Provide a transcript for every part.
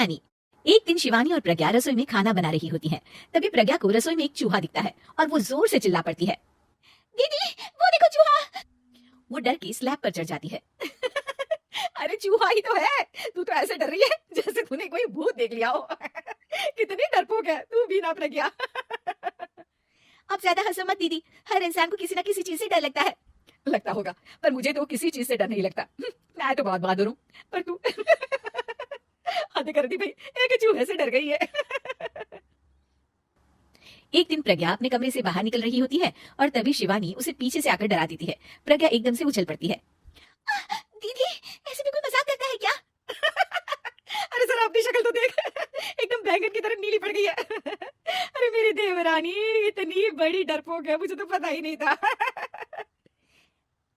यानी एक दिन शिवानी और प्रज्ञा रसोई में खाना बना रही होती हैं। तभी प्रज्ञा को रसोई में एक चूहा दिखता है और वो जोर से चिल्ला पड़ती है, दीदी वो देखो चूहा। वो डर के स्लैब पर चढ़ जाती है। अरे चूहा ही तो है, तू तो ऐसे डर रही है जैसे तूने कोई भूत देख लिया हो। कितनी डरपोक है तू भी ना प्रज्ञा। अब ज्यादा हंसो मत दीदी, हर इंसान को किसी ना किसी चीज से डर लगता है। लगता होगा, पर मुझे तो किसी चीज से डर नहीं लगता। मैं तो बहुत बहादुर हूँ, पर तू हद कर दी भाई, एक चूहे से डर गई है। एक दिन प्रज्ञा अपने कमरे से बाहर निकल रही होती है और तभी शिवानी उसे पीछे से आकर डरा देती है। प्रज्ञा एकदम से उछल पड़ती है। दीदी ऐसे भी कोई मजाक करता है क्या? अरे जरा अपनी शक्ल तो देख, एकदम बैंगन की तरह नीली पड़ गई है। अरे मेरी देवरानी इतनी बड़ी डरपोक है, मुझे तो पता ही नहीं था।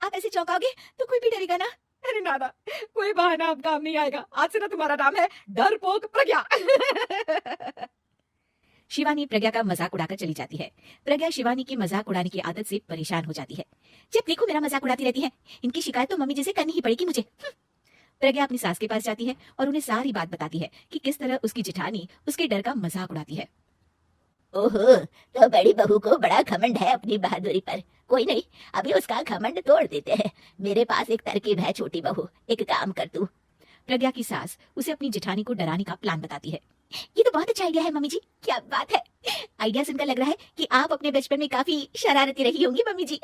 आप ऐसे चौंकाओगे तो कोई भी डरेगा ना? अरे नाना, कोई बहाना अब काम नहीं आएगा। आज से ना तुम्हारा नाम है डरपोक प्रज्ञा। शिवानी प्रज्ञा का मजाक उड़ाकर चली जाती है। प्रज्ञा शिवानी की मजाक उड़ाने की आदत से परेशान हो जाती है। जब देखो मेरा मजाक उड़ाती रहती है, इनकी शिकायत तो मम्मी जी से करनी ही पड़ेगी मुझे। प्रज्ञा अपनी सास के पास जाती है और उन्हें सारी बात बताती है कि किस तरह उसकी जेठानी उसके डर का मजाक उड़ाती है। ओहो, तो बड़ी बहू को बड़ा घमंड है अपनी बहादुरी पर। कोई नहीं, अभी उसका घमंड तोड़ देते हैं। मेरे पास एक तरकीब है छोटी बहू, एक काम कर तू। प्रज्ञा की सास उसे अपनी जेठानी को डराने का प्लान बताती है। ये तो बहुत अच्छा आइडिया है मम्मी जी, क्या बात है। आइडिया सुनकर लग रहा है कि आप अपने बचपन में काफी शरारती रही होंगी मम्मी जी।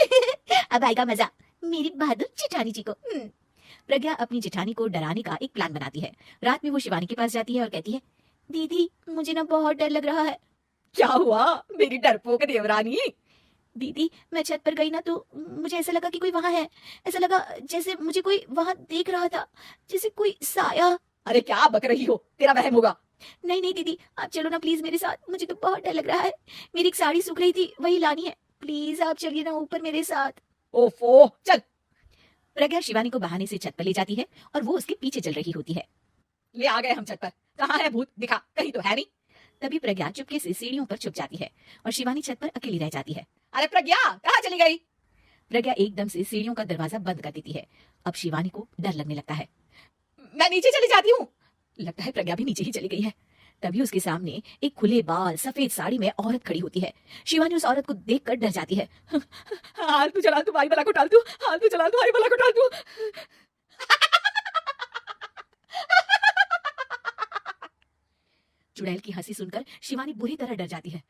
अब आएगा मजा मेरी बहादुर जेठानी जी को। प्रज्ञा अपनी जेठानी को डराने का एक प्लान बनाती है। रात में वो शिवानी के पास जाती है और कहती है, दीदी मुझे ना बहुत डर लग रहा है। क्या हुआ मेरी डरपोक देवरानी? दीदी मैं छत पर गई ना तो मुझे ऐसा लगा कि कोई वहां है। ऐसा लगा जैसे मुझे कोई वहां देख रहा था, जैसे कोई साया। अरे क्या बक रही हो, तेरा वहम होगा। नहीं नहीं दीदी, आप चलो ना प्लीज मेरे साथ, मुझे तो बहुत डर लग रहा है। मेरी एक साड़ी सूख रही थी, वही लानी है। प्लीज आप चलिए ना ऊपर मेरे साथ। ओफो चल। प्रज्ञा शिवानी को बहाने से छत पर ले जाती है और वो उसके पीछे चल रही होती है। ले आ गए हम छत पर, कहाँ है भूत, दिखा, कहीं तो है नहीं। तभी प्रज्ञा चुपके से सीढ़ियों पर छुप जाती है और शिवानी छत पर अकेली रह जाती है। अरे प्रज्ञा कहाँ चली गई? प्रज्ञा एकदम से सीढ़ियों का दरवाजा बंद कर देती है। अब शिवानी को डर लगने लगता है। मैं नीचे चली जाती हूँ। लगता है प्रज्ञा भी नीचे ही चली गई है। तभी उसके सामने एक खुले बाल सफेद साड़ी में औरत खड़ी होती है। शिवानी उस औरत को देखकर डर जाती है। हाल तू चला तू, भाई बला को टाल तू, हाल तू चला तू, भाई बला को टाल तू। चुड़ैल की हंसी सुनकर शिवानी बुरी तरह डर जाती है।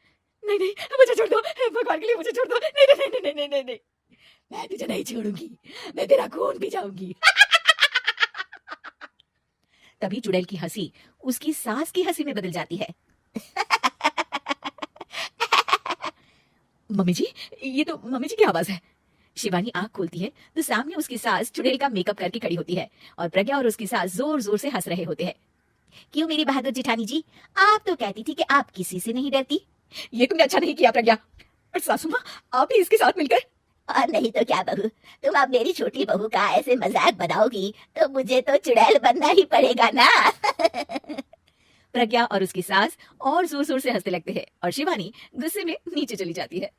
नहीं नहीं मुझे छोड़ दो, भगवान के लिए मुझे छोड़ दो। नहीं नहीं नहीं नहीं नहीं नहीं नहीं, मैं तुझे नहीं छोड़ूंगी, मैं तेरा खून पी जाऊंगी। तभी चुड़ैल की हंसी उसकी सास की हंसी में बदल जाती है। मम्मी जी, ये तो मम्मी जी की आवाज है। शिवानी आंख खोलती है तो सामने उसकी सास चुड़ैल का मेकअप करके खड़ी होती है और प्रज्ञा और उसकी सास जोर जोर से हंस रहे होते हैं। क्यों मेरी बहादुर जेठानी जी, आप तो कहती थी कि आप किसी से नहीं डरती। ये तुमने अच्छा नहीं किया प्रज्ञा। और सासू माँ, आप भी इसके साथ मिलकर। और नहीं तो क्या बहू, तुम अब मेरी छोटी बहू का ऐसे मजाक बनाओगी तो मुझे तो चुड़ैल बनना ही पड़ेगा ना। प्रज्ञा और उसकी सास और जोर जोर से हंसने लगते हैं और शिवानी गुस्से में नीचे चली जाती है।